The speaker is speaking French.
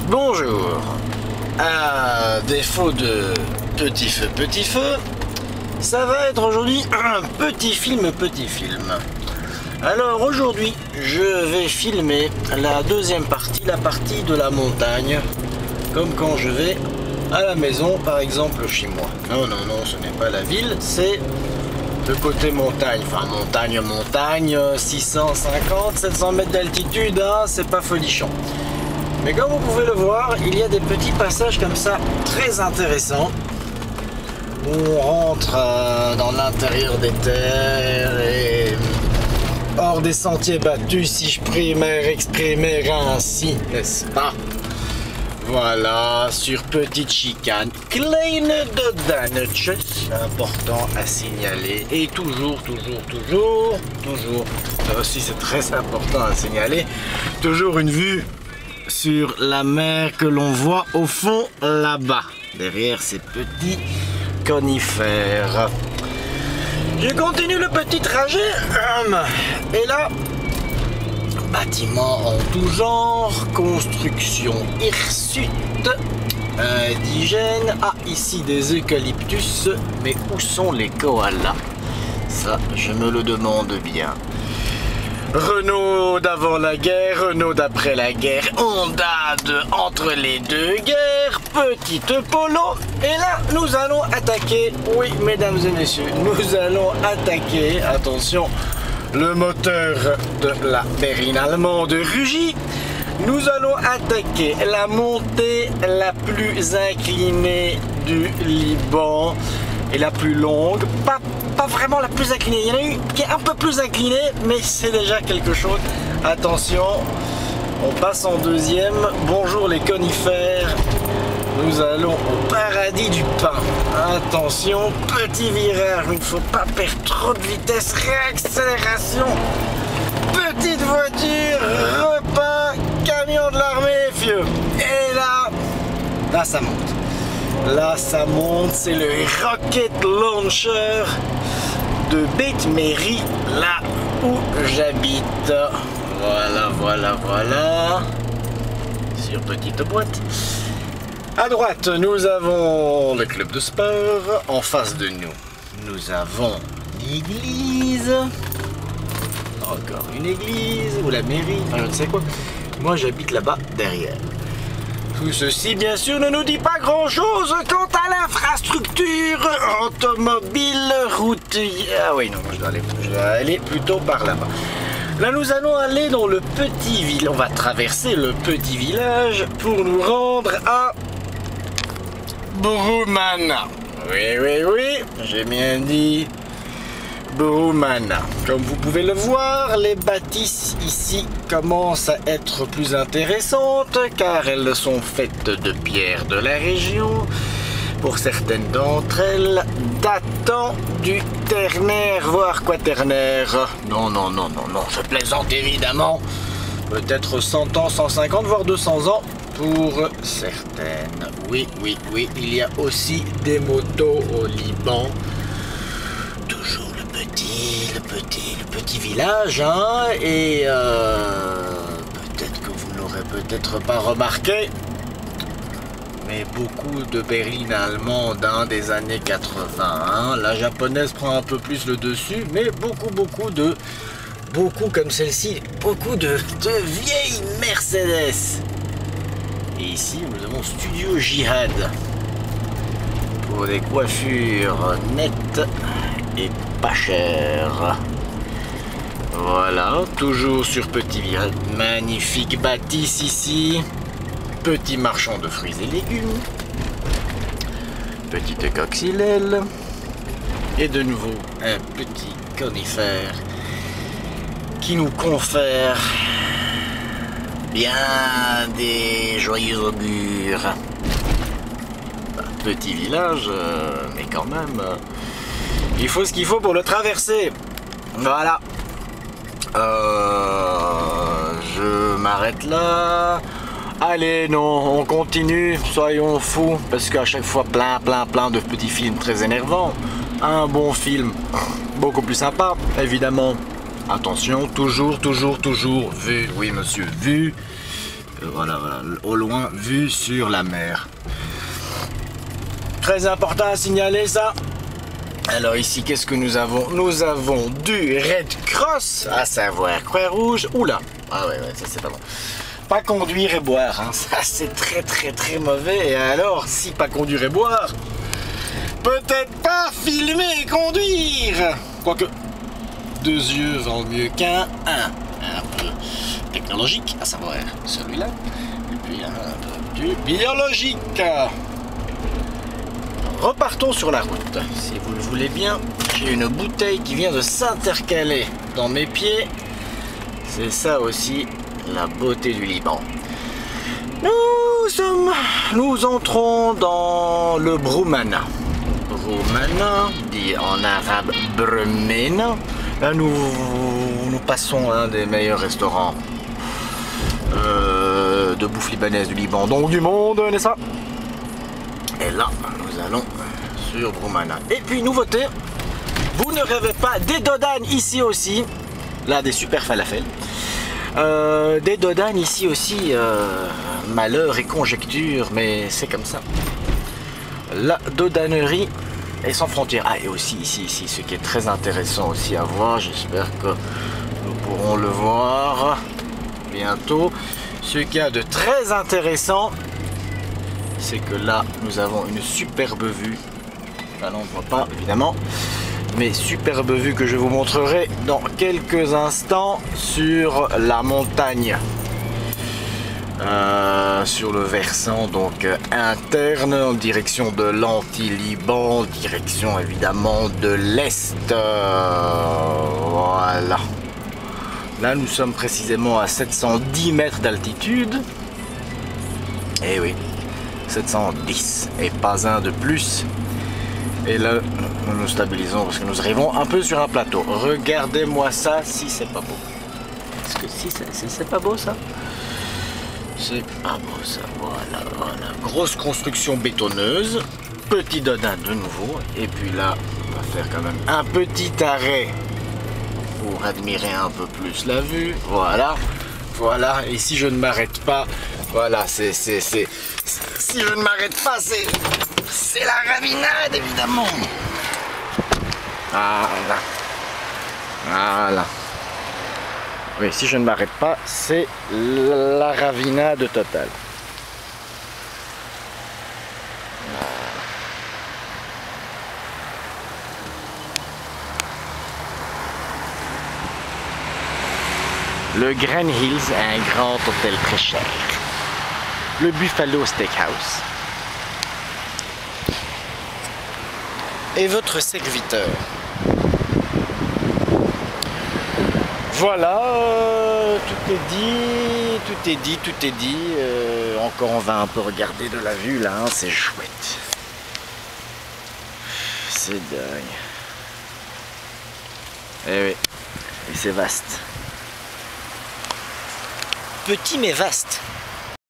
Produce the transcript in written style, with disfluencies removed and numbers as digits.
Bonjour. À défaut de petit feu, ça va être aujourd'hui un petit film. Alors aujourd'hui, je vais filmer la deuxième partie, la partie de la montagne, comme quand je vais à la maison, par exemple chez moi. Non, ce n'est pas la ville, c'est le côté montagne. Enfin, montagne, 650, 700 mètres d'altitude, hein, c'est pas folichon. Mais comme vous pouvez le voir, il y a des petits passages comme ça, très intéressants, où on rentre dans l'intérieur des terres et hors des sentiers battus, si je puis exprimer ainsi, n'est-ce pas? Voilà, sur petite chicane, kleine Dodanetsch, important à signaler, et toujours, ça aussi c'est très important à signaler, toujours une vue sur la mer que l'on voit au fond là-bas, derrière ces petits conifères. Je continue le petit trajet, et là, bâtiments en tout genre, construction hirsute, indigène. Ah, ici des eucalyptus, mais où sont les koalas? Ça, je me le demande bien. Renault d'avant la guerre, Renault d'après la guerre, ondade entre les deux guerres, petite polo. Et là, nous allons attaquer, oui, mesdames et messieurs, nous allons attaquer, attention, le moteur de la berline allemande rugit. Nous allons attaquer la montée la plus inclinée du Liban et la plus longue. Pas vraiment la plus inclinée. Il y en a une qui est un peu plus inclinée, mais c'est déjà quelque chose. Attention, on passe en deuxième. Bonjour les conifères. Nous allons au paradis du pain. Attention, petit virage, il ne faut pas perdre trop de vitesse, réaccélération. Petite voiture, repas, camion de l'armée, vieux. Et là ça monte. Là ça monte, c'est le Rocket Launcher de Beit-Meri, là où j'habite. Voilà. Sur petite boîte. À droite, nous avons le club de sport. En face de nous, nous avons l'église. Encore une église, ou la mairie, enfin je ne sais quoi. Moi j'habite là-bas derrière. Tout ceci, bien sûr, ne nous dit pas grand-chose quant à l'infrastructure automobile, routière. Ah oui, non, je dois aller plutôt par là-bas. Là, nous allons aller dans le petit village. On va traverser le petit village pour nous rendre à Burumana. Oui, j'ai bien dit Burumana. Comme vous pouvez le voir, les bâtisses ici commencent à être plus intéressantes car elles sont faites de pierres de la région. Pour certaines d'entre elles, datant du ternaire, voire quaternaire. Non, je plaisante évidemment. Peut-être 100 ans, 150, voire 200 ans pour certaines. Oui, il y a aussi des motos au Liban. Toujours le petit village, hein, et peut-être que vous ne l'aurez peut-être pas remarqué, mais beaucoup de berlines allemandes, hein, des années 80. Hein. La japonaise prend un peu plus le dessus, mais beaucoup comme celle-ci, beaucoup de vieilles Mercedes. Et ici, nous avons Studio Jihad pour des coiffures nettes et pas chères. Voilà, toujours sur petit virage. Magnifique bâtisse ici. Petit marchand de fruits et légumes. Petite coccinelle. Et de nouveau, un petit conifère qui nous confère bien des joyeux augures. Petit village, mais quand même, il faut ce qu'il faut pour le traverser. Voilà. Je m'arrête là. Allez, non, on continue, soyons fous, parce qu'à chaque fois, plein de petits films très énervants. Un bon film, beaucoup plus sympa, évidemment. Attention, toujours, vu, oui monsieur, vu. voilà, voilà, au loin, vue sur la mer. Très important à signaler ça. Alors ici, qu'est-ce que nous avons? Nous avons du Red Cross, à savoir Croix Rouge. Oula, ah ouais, ça c'est pas bon. Pas conduire et boire, hein. Ça c'est très mauvais. Et alors, si pas conduire et boire, peut-être pas filmer et conduire. Quoique, 2 yeux valent mieux qu'un. Un peu technologique, à savoir celui-là. Et puis un peu du biologique. Repartons sur la route. Si vous le voulez bien, j'ai une bouteille qui vient de s'intercaler dans mes pieds. C'est ça aussi la beauté du Liban. Nous entrons dans le Broumana. Broumana, dit en arabe Bremena. Là, nous passons à un des meilleurs restaurants de bouffe libanaise du Liban, donc du monde, n'est-ce pas? Et là, nous allons sur Broumana. Et puis, nouveauté, vous ne rêvez pas des dodanes ici aussi. Là, des super falafels. Des dodanes ici aussi, malheur et conjecture, mais c'est comme ça. La dodanerie est sans frontières. Ah, et aussi ici, ce qui est très intéressant aussi à voir, j'espère que nous pourrons le voir bientôt. Ce qu'il y a de très intéressant, c'est que là, nous avons une superbe vue. Là, on ne voit pas, évidemment. Mais superbe vue que je vous montrerai dans quelques instants sur la montagne. Sur le versant donc interne en direction de l'Anti-Liban, direction évidemment de l'Est. Voilà. Là nous sommes précisément à 710 mètres d'altitude. Eh oui, 710 et pas un de plus. Et là, nous nous stabilisons parce que nous arrivons un peu sur un plateau. Regardez-moi ça, si c'est pas beau. Est-ce que si c'est pas beau ça? C'est pas beau ça, voilà. Grosse construction bétonneuse, petit dodin de nouveau. Et puis là, on va faire quand même un petit arrêt pour admirer un peu plus la vue. Voilà, voilà. Et si je ne m'arrête pas, voilà, si je ne m'arrête pas, c'est la ravinade, évidemment. Voilà. Voilà. Oui, si je ne m'arrête pas, c'est la ravinade totale. Le Grand Hills est un grand hôtel très cher. Le Buffalo Steakhouse. Et votre serviteur. Voilà, tout est dit. Encore on va un peu regarder de la vue là, hein, c'est chouette. C'est dingue. Eh oui, et c'est vaste. Petit mais vaste.